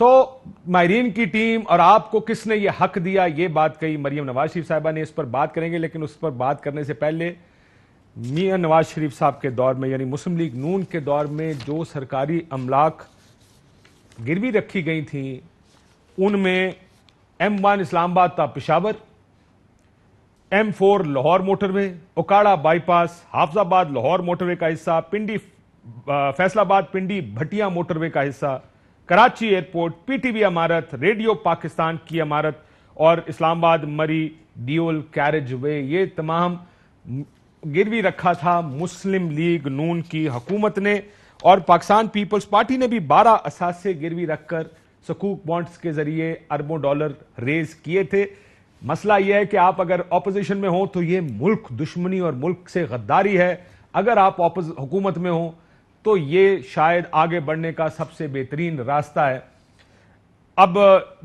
ماہرین کی ٹیم اور آپ کو کس نے یہ حق دیا، یہ بات کہی مریم نواز شریف صاحبہ نے، اس پر بات کریں گے، لیکن اس پر بات کرنے سے پہلے میاں نواز شریف صاحب کے دور میں یعنی مسلم لیگ نون کے دور میں جو سرکاری املاک گروی رکھی گئی تھیں ان میں M1 اسلام آباد تا Peshawar, M4 Lahore motorway, Okara bypass, Hafizabad Lahore motor وے کا حصہ، پنڈی فیصل آباد پنڈی بھٹیا موٹر وے کا حصہ، کراچی ایئرپورٹ، پی ٹی وی عمارت، ریڈیو پاکستان کی عمارت اور اسلام آباد مری ڈیول کیریج وے، یہ تمام گروی رکھا تھا مسلم لیگ نون کی حکومت نے، اور پاکستان پیپلز پارٹی نے بھی 12 اثاثے گروی رکھ کر سکوک بانڈز کے ذریعے اربوں ڈالر ریز کیے تھے۔ مسئلہ یہ ہے کہ آپ اگر اپوزیشن میں ہوں تو یہ ملک دشمنی اور ملک سے غداری ہے، اگر آپ حکومت میں ہوں تو یہ شاید آگے بڑھنے کا سب سے بہترین راستہ ہے۔ اب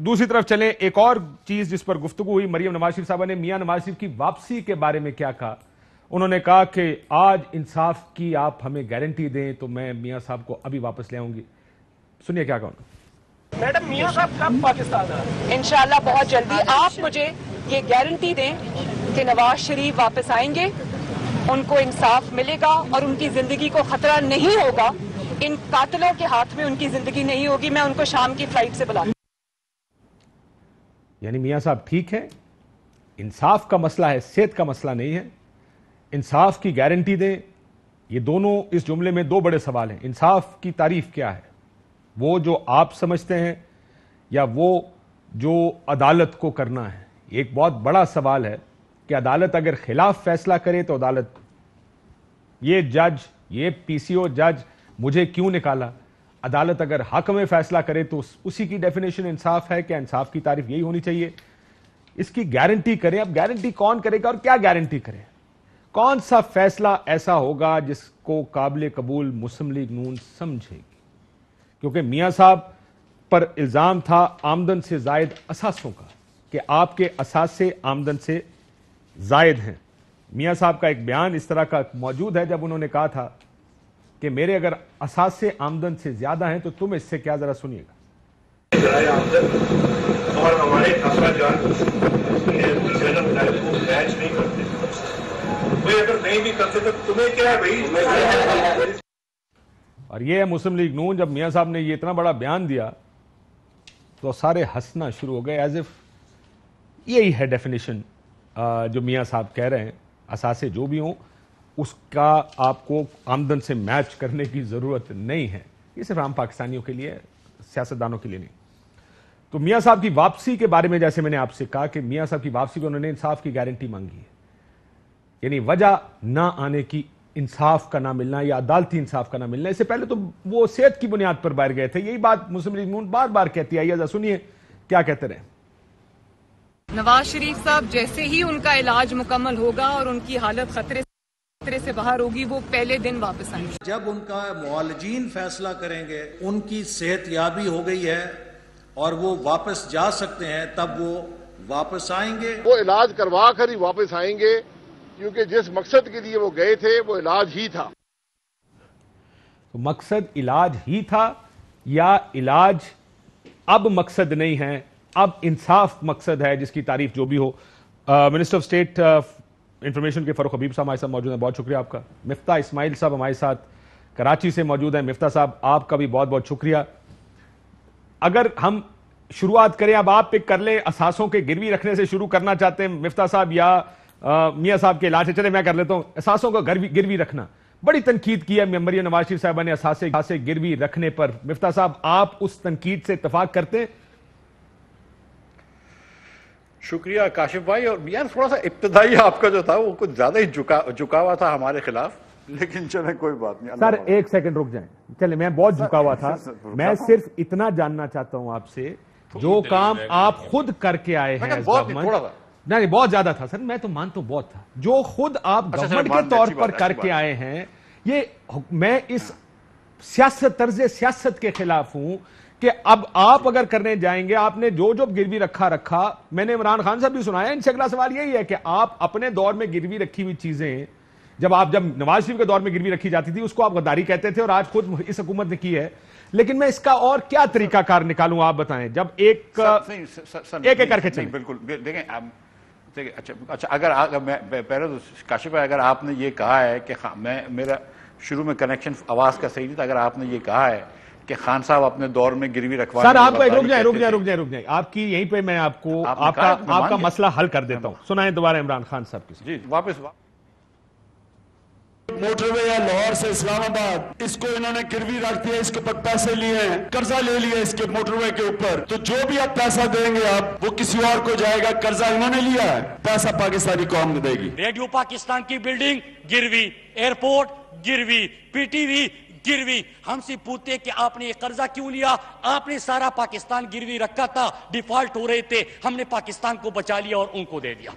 دوسری طرف چلیں، ایک اور چیز جس پر گفتگو ہوئی، مریم نواز شریف صاحبہ نے میاں نواز شریف کی واپسی کے بارے میں کیا کہا؟ انہوں نے کہا کہ آج انصاف کی آپ ہمیں گارنٹی دیں تو میں میاں صاحب کو ابھی واپس لے آؤں گی۔ سنیے کیا کہوں۔ میڈم میاں صاحب کب پاکستان آئیں؟ انشاءاللہ بہت جلدی۔ آپ مجھے یہ گارنٹی دیں کہ نواز شریف واپس آئیں گے، ان کو انصاف ملے گا اور ان کی زندگی کو خطرہ نہیں ہوگا، ان قاتلوں کے ہاتھ میں ان کی زندگی نہیں ہوگی۔ میں ان کو شام کی فلائٹ سے بلاتا ہوں۔ یعنی میاں صاحب ٹھیک ہے، انصاف کا مسئلہ ہے، صحت کا مسئلہ نہیں ہے، انصاف کی گارنٹی دیں۔ یہ دونوں اس جملے میں دو بڑے سوال ہیں۔ انصاف کی تعریف کیا ہے؟ وہ جو آپ سمجھتے ہیں یا وہ جو عدالت کو کرنا ہے؟ ایک بہت بڑا سوال ہے کہ عدالت اگر خلاف فیصلہ کرے تو عدالت، یہ جج، یہ پی سی او جج مجھے کیوں نکالا؟ عدالت اگر حق میں فیصلہ کرے تو اسی کی ڈیفینیشن انصاف ہے کہ انصاف کی تعریف یہی ہونی چاہیے۔ اس کی گارنٹی کریں۔ اب گارنٹی کون کرے گا اور کیا گارنٹی کرے؟ کون سا فیصلہ ایسا ہوگا جس کو قابل قبول مسلم لیگ نون سمجھے گی؟ کیونکہ میاں صاحب پر الزام تھا آمدن سے زائد اثاثوں کا، کہ آپ کے اثاثے آمدن سے زائد ہیں۔ میاں صاحب کا ایک بیان اس طرح کا موجود ہے جب انہوں نے کہا تھا کہ میرے اگر اثاثے آمدن سے زیادہ ہیں تو تم اس سے کیا، ذرا سنیے گا۔ ذرائع آمدن اور ہمارے اخراجات میچ نہیں کرتے، بھئی اگر نہیں بھی کرتے تو تمہیں کیا ہے بھئی؟ اور یہ ہے مسلم لیگ نون۔ جب میاں صاحب نے یہ اتنا بڑا بیان دیا تو سارے ہنسنا شروع ہو گئے، ایز اف یہی ہے ڈیفینیشن جو میاں صاحب کہہ رہے ہیں، اثاثے جو بھی ہوں اس کا آپ کو آمدن سے میچ کرنے کی ضرورت نہیں ہے۔ یہ صرف عام پاکستانیوں کے لیے، سیاستدانوں کے لیے نہیں۔ تو میاں صاحب کی واپسی کے بارے میں جیسے میں نے آپ سے کہا کہ میاں صاحب کی واپسی کو انہوں نے انصاف کی گارنٹی مانگی ہے، یعنی وجہ نہ آنے کی، انصاف کا نہ ملنا یا عدالتی انصاف کا نہ ملنا۔ اس سے پہلے تو وہ صحت کی بنیاد پر باہر گئے تھے، یہی بات مسلم لیگ نون بار بار کہتی ہے۔ ذرا سنیے کیا کہتے رہے۔ نواز شریف صاحب جیسے ہی ان کا علاج مکمل ہوگا اور ان کی حالت خطرے سے باہر ہوگی وہ پہلے دن واپس آئیں گے۔ جب ان کا معالجین فیصلہ کریں گے ان کی صحت یابی ہو گئی ہے اور وہ واپس جا سکتے ہیں تب وہ واپس آئیں گے۔ وہ علاج کروا کر ہی واپس آئیں گے، کیونکہ جس مقصد کے لیے وہ گئے تھے وہ علاج ہی تھا۔ تو مقصد علاج ہی تھا یا علاج اب مقصد نہیں ہے، اب انصاف مقصد ہے، جس کی تعریف جو بھی ہو۔ منسٹر آف اسٹیٹ انفارمیشن کے فاروق حبیب صاحب ہمارے ساتھ موجود ہیں، بہت شکریہ آپ کا۔ مفتاح اسماعیل صاحب ہمارے ساتھ کراچی سے موجود ہیں۔ مفتاح صاحب آپ کا بھی بہت بہت شکریہ۔ اگر ہم شروعات کریں، اب آپ پک کر لیں، اثاثوں کے گروی رکھنے سے شروع کرنا چاہتے ہیں مفتاح صاحب یا میاں صاحب کے علاج سے؟ چلے میں کر لیتا ہوں۔ اثاثوں کا گروی رکھنا، بڑی تنقید کی ہے مریم نواز شریف صاحبہ نے اثاثے گروی رکھنے پر۔ مفتاح صاحب آپ اس تنقید سے اتفاق کرتے ہیں؟ شکریہ کاشف بھائی۔ اور یار تھوڑا سا ابتدائی آپ کا جو تھا وہ کچھ زیادہ ہی جھکا ہوا تھا ہمارے خلاف، لیکن چلیں کوئی بات نہیں۔ سر ایک سیکنڈ رک جائیں، چلے میں بہت جھکا ہوا تھا، میں صرف اتنا جاننا چاہتا ہوں آپ سے، جو کام آپ خود کر کے آئے ہیں نہیں بہت زیادہ تھا سر، میں تو مانتا ہوں بہت تھا، جو خود آپ گورنمنٹ کے طور پر کر کے آئے ہیں، یہ میں اس طرز سیاست کے خلاف ہوں کہ اب آپ اگر کرنے جائیں گے، آپ نے جو گروی رکھا، میں نے عمران خان صاحب بھی سنایا، ان سے اگلا سوال یہی ہے کہ آپ اپنے دور میں گروی رکھی ہوئی چیزیں، جب نواز شریف کے دور میں گروی رکھی جاتی تھی اس کو آپ غداری کہتے تھے، اور آج خود اس حکومت نے کی ہے، لیکن میں اس کا اور کیا طریقہ کار نکالوں آپ بتائیں. جب ایک ایک کر کے چلیں. بالکل دیکھیں اچھا اگر پہلے تو کاشف بھائی اگر آپ نے یہ کہا ہے کہ میرا شروع میں کنیکشن آواز کا صحیح نہیں تھا, اگر آپ نے یہ کہا ہے کہ خان صاحب اپنے دور میں گروی رکھوانے سر آپ کو رک جائیں آپ کی یہیں پہ میں آپ کو آپ کا مسئلہ حل کر دیتا ہوں. سنائیں دوبارہ عمران خان صاحب کی. جی واپس موٹر وے یا لاہور سے اسلام آباد اس کو انہوں نے گروی رکھ دیا, اس کے اوپر پیسے لیے ہیں, قرضہ لے لیا اس کے موٹر وے کے اوپر, تو جو بھی آپ پیسہ دیں گے آپ وہ کسی اور کو جائے گا. قرضہ انہوں نے لیا ہے, پیسہ پاکستانی قوم نے دے گی. ریڈیو پاکستان کی بلڈنگ گروی, ایئرپورٹ گروی, پی ٹی وی گروی. ہم سے پوچھتے کہ آپ نے یہ قرضہ کیوں لیا؟ آپ نے سارا پاکستان گروی رکھا تھا, ڈیفالٹ ہو رہے تھے, ہم نے پاکستان کو بچا لیا اور ان کو دے دیا.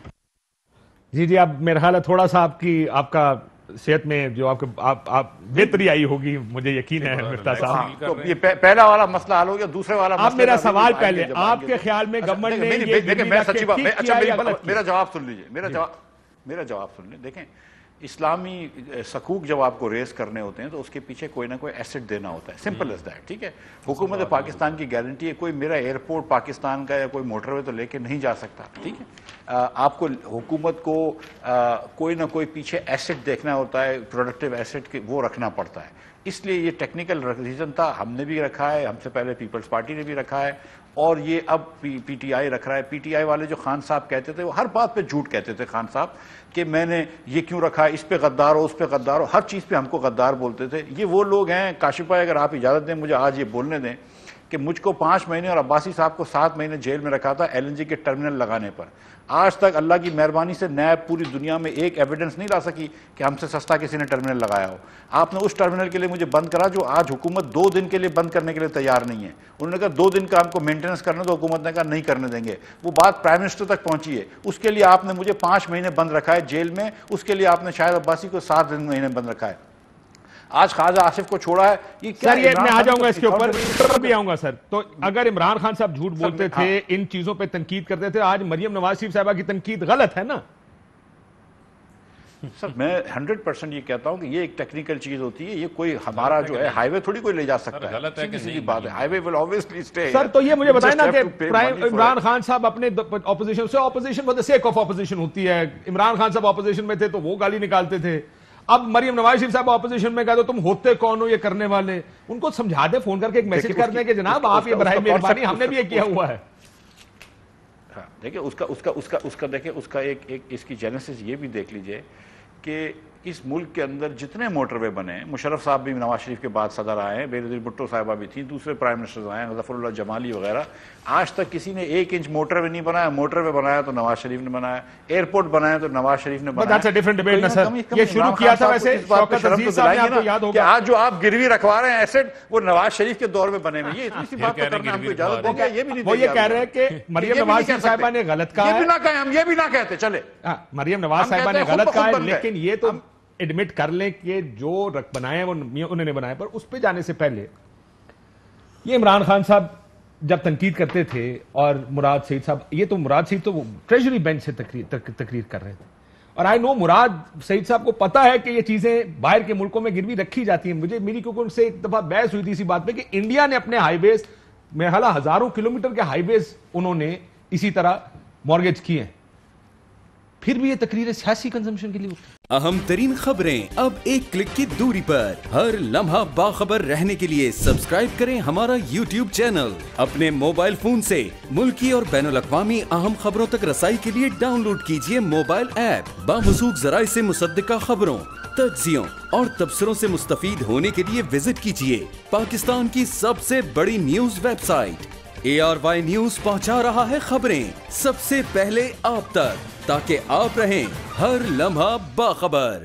جی اب میرا خیال ہے تھوڑا سا آپ کا صحت میں جو آپ بہتری آئی ہوگی, مجھے یقین ہے مرتا صاحب. یہ پہلا والا مسئلہ حل ہو گیا. دوسرے والا آپ میرا سوال پہلے, آپ کے خیال میں گورنمنٹ نے میرا جواب سن لیجئے, میرا جواب سن لیں. دیکھیں اسلامی سکوک جب آپ کو ریز کرنے ہوتے ہیں تو اس کے پیچھے کوئی نہ کوئی ایسٹ دینا ہوتا ہے, سمپل از دیٹ. ٹھیک ہے, حکومت پاکستان کی گارنٹی ہے, کوئی میرا ایئرپورٹ پاکستان کا یا کوئی موٹر وے تو لے کے نہیں جا سکتا. ٹھیک ہے, آپ کو حکومت کو کوئی نہ کوئی پیچھے ایسٹ دیکھنا ہوتا ہے, پروڈکٹیو ایسٹ وہ رکھنا پڑتا ہے. اس لیے یہ ٹیکنیکل ریزن تھا, ہم نے بھی رکھا ہے, ہم سے پہلے پیپلز پارٹی نے بھی رکھا ہے, اور یہ اب پی ٹی آئی رکھ رہا ہے. پی ٹی آئی والے جو خان صاحب کہتے تھے وہ ہر بات پہ جھوٹ کہتے تھے خان صاحب, کہ میں نے یہ کیوں رکھا ہے, اس پہ غدار ہو, اس پہ غدار ہو, ہر چیز پہ ہم کو غدار بولتے تھے. یہ وہ لوگ ہیں کاشف بھائی, اگر آپ اجازت دیں مجھے آج یہ بولنے دیں کہ مجھ کو 5 مہینے اور عباسی صاحب کو 7 مہینے جیل میں رکھا تھا ایل این جی کے ٹرمینل لگانے پر. آج تک اللہ کی مہربانی سے نیب پوری دنیا میں ایک ایویڈنس نہیں لا سکی کہ ہم سے سستا کسی نے ٹرمینل لگایا ہو. آپ نے اس ٹرمینل کے لیے مجھے بند کرا جو آج حکومت 2 دن کے لیے بند کرنے کے لیے تیار نہیں ہے. انہوں نے کہا 2 دن کا ہم کو مینٹیننس کرنا, تو حکومت نے کہا نہیں کرنے دیں گے. وہ بات پرائم منسٹر تک پہنچی ہے. اس کے لیے آپ نے مجھے 5 مہینے بند رکھا ہے جیل میں, اس کے لیے آپ نے شاہد عباسی کو 7 مہینے بند رکھا ہے. آج خواجہ آصف کو چھوڑا ہے. سر یہ میں آ جاؤں گا اس کے اوپر بھی آؤں گا سر. تو اگر عمران خان صاحب جھوٹ بولتے تھے, ان چیزوں پہ تنقید کرتے تھے, آج مریم نواز شریف صاحبہ کی تنقید غلط ہے نا؟ سر میں 100% یہ کہتا ہوں کہ یہ ایک ٹیکنیکل چیز ہوتی ہے, یہ کوئی ہمارا جو ہے ہائی وے تھوڑی کوئی لے جا سکتا ہے. سیدھی سیدھی بات ہے, ہائی وے ول آبویسلی اسٹے. سر تو یہ مجھے بتائیں نا کہ عمران خان صاحب اپنے اپوزیشن سے, opposition for the sake of opposition ہوتی ہے. عمران خان صاحب اپوزیشن میں تھے تو وہ گالی نکالتے تھے. اب مریم نواز شریف صاحب اپوزیشن میں گئے تو تم ہوتے کون ہو یہ کرنے والے؟ ان کو سمجھا دیں, فون کر کے ایک میسج کر دیں کہ جناب آپ یہ براہ مہربانی, ہم نے بھی یہ کیا ہوا ہے. دیکھیں اس کا دیکھیں اس کا ایک اس کی جینیسس یہ بھی دیکھ لیجئے کہ اس ملک کے اندر جتنے موٹر وے بنے ہیں, مشرف صاحب بھی نواز شریف کے بعد صدر آئے ہیں, بینظیر بھٹو صاحبہ بھی تھیں, دوسرے پرائم منسٹرز آئے ہیں, ظفر اللہ جمالی وغیرہ, آج تک کسی نے 1 انچ موٹر وے نہیں بنایا. موٹر وے بنایا تو نواز شریف نے بنایا, ایئرپورٹ بنایا تو نواز شریف نے بنایا. یہ شروع کیا تھا ویسے شوکت عزیز صاحب نے, آپ کو یاد ہوگا, آج جو آپ گروی رکھوا رہے ہیں ایسٹ, وہ نواز شریف کے دور میں بنے ہوئے. یہ اتنی سی بات تو کرنا ہم کو اجازت دیں گے. یہ بھی نہیں, وہ یہ کہہ رہے ہیں کہ مریم نواز شریف صاحبہ نے غلط کہا ہے. یہ بھی نہ کہیں, ہم یہ بھی نہ کہتے چلے, مریم نواز صاحبہ نے غلط کہا ہے, لیکن یہ تو ایڈمٹ کر لیں کہ جو بنائے وہ انہوں نے بنائے. پر اس پہ جانے سے پہلے یہ عمران خان صاحب جب تنقید کرتے تھے, اور مراد سعید صاحب, یہ تو مراد سعید تو ٹریجری بینچ سے تقریر کر رہے تھے, اور آئی نو مراد سعید صاحب کو پتا ہے کہ یہ چیزیں باہر کے ملکوں میں گروی رکھی جاتی ہیں. میری کیونکہ ان سے ایک دفعہ بحث ہوئی تھی اسی بات پہ کہ انڈیا نے اپنے ہائی ویز میں ہزاروں کلومیٹر کے ہائی ویز انہوں نے اسی طرح مارگیج کیے ہیں, پھر بھی یہ تقریر سیاسی کنزمپشن کے لیے ہوتی ہے. اہم ترین خبریں اب ایک کلک کی دوری پر. ہر لمحہ باخبر رہنے کے لیے سبسکرائب کریں ہمارا یوٹیوب چینل. اپنے موبائل فون سے ملکی اور بین الاقوامی اہم خبروں تک رسائی کے لیے ڈاؤن لوڈ کیجیے موبائل ایپ. باموثوق ذرائع سے مصدقہ خبروں, تجزیوں اور تبصروں سے مستفید ہونے کے لیے وزٹ کیجیے پاکستان کی سب سے بڑی news website. ARY news پہنچا رہا ہے خبریں سب سے پہلے آپ تک, تاکہ آپ رہیں ہر لمحہ باخبر.